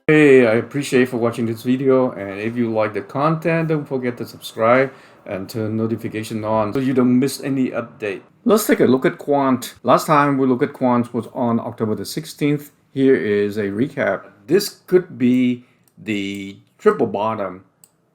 Hey, I appreciate for watching this video, and if you like the content, don't forget to subscribe and turn notification on so you don't miss any update. Let's take a look at Quant. Last time we looked at Quant was on October the 16th. Here is a recap. This could be the triple bottom,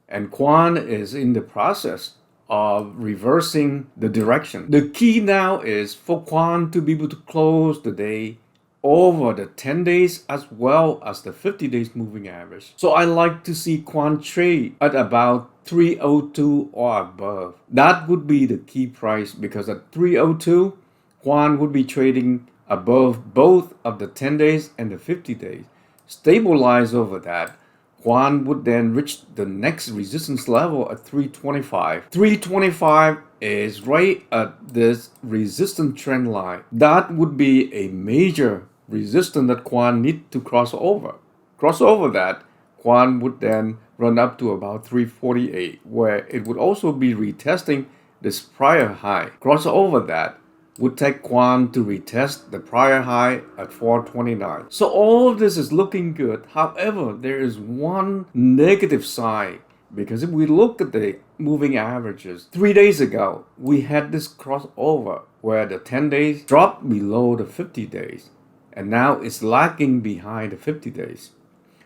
and Quant is in the process of reversing the direction. The key now is for Quant to be able to close the day over the 10 days as well as the 50 days moving average. So I like to see Quant trade at about 302 or above. That would be the key price, because at 302, Quant would be trading above both of the 10 days and the 50 days. Stabilize over that, Quant would then reach the next resistance level at 325. 325 is right at this resistance trend line. That would be a major resistance that Quant need to cross over. Cross over that, Quant would then run up to about 348, where it would also be retesting this prior high. Cross over that would take Quant to retest the prior high at 429. So all of this is looking good. However, there is one negative side, because if we look at the moving averages, 3 days ago, we had this crossover where the 10 days dropped below the 50 days, and now it's lagging behind the 50 days.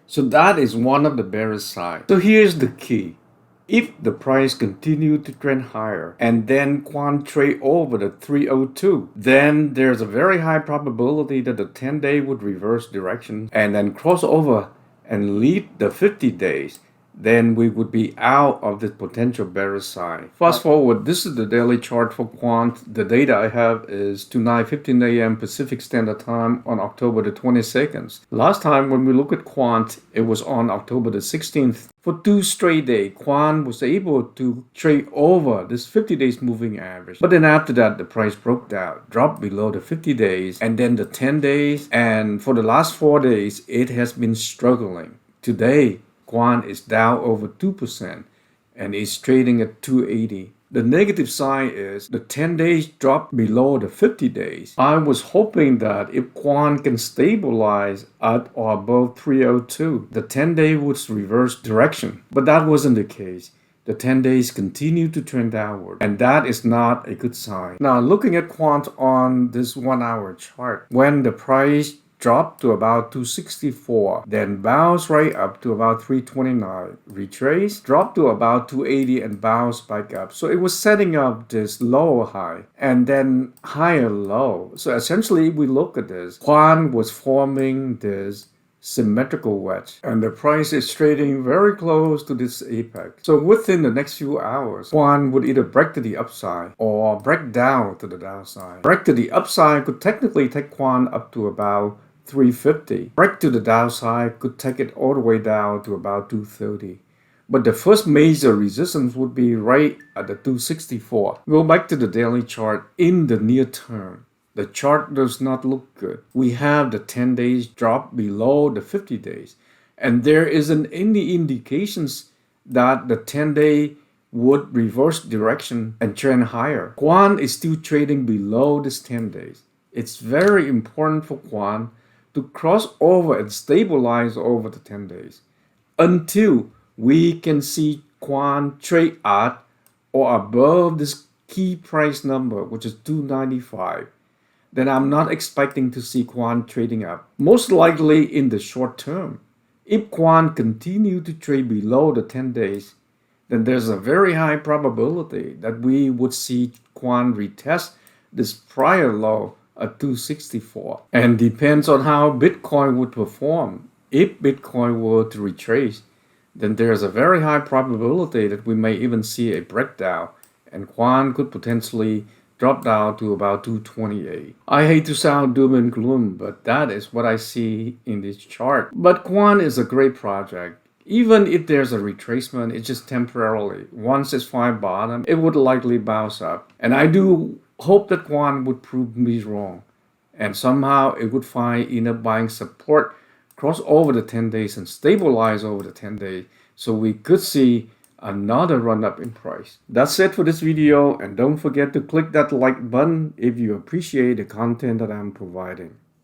So that is one of the bearish sides. So here's the key. If the price continued to trend higher and then Quant trade over the 302, then there's a very high probability that the 10-day would reverse direction and then cross over and leave the 50 days. Then we would be out of the potential bearish side. Fast forward, this is the daily chart for Quant. The data I have is to 9:15 a.m. Pacific Standard Time on October the 22nd. Last time when we look at Quant, it was on October the 16th. For 2 straight days, Quant was able to trade over this 50 days moving average. But then after that, the price broke down, dropped below the 50 days, and then the 10 days. And for the last 4 days, it has been struggling. Today, Quant is down over 2% and is trading at 280. The negative side is the 10 days dropped below the 50 days. I was hoping that if Quant can stabilize at or above 302, the 10-day would reverse direction. But that wasn't the case. The 10 days continue to trend downward, and that is not a good sign. Now, looking at Quant on this 1-hour chart, when the price dropped to about 264, then bounced right up to about 329, retrace, dropped to about 280 and bounced back up. So it was setting up this lower high and then higher low. So essentially, we look at this, Quant was forming this symmetrical wedge, and the price is trading very close to this apex. So within the next few hours, Quant would either break to the upside or break down to the downside. Break to the upside could technically take Quant up to about 350. Break to the downside could take it all the way down to about 230. But the first major resistance would be right at the 264. Go back to the daily chart. In the near term, the chart does not look good. We have the 10 days drop below the 50 days. And there isn't any indications that the 10-day would reverse direction and trend higher. Quant is still trading below this 10 days. It's very important for Quant to cross over and stabilize over the 10 days until we can see Quant trade at or above this key price number, which is 295. Then I'm not expecting to see Quant trading up. Most likely in the short term, if Quant continue to trade below the 10 days, then there's a very high probability that we would see Quant retest this prior low at 264. And depends on how Bitcoin would perform. If Bitcoin were to retrace, then there's a very high probability that we may even see a breakdown, and Quant could potentially drop down to about 228. I hate to sound doom and gloom, but that is what I see in this chart. But Quant is a great project. Even if there's a retracement, it's just temporarily. Once it's find bottom, it would likely bounce up. And I do hope that Quant would prove me wrong, and somehow it would find enough buying support, cross over the 10 days and stabilize over the 10 days, so we could see another run up in price. That's it for this video, and don't forget to click that like button if you appreciate the content that I'm providing.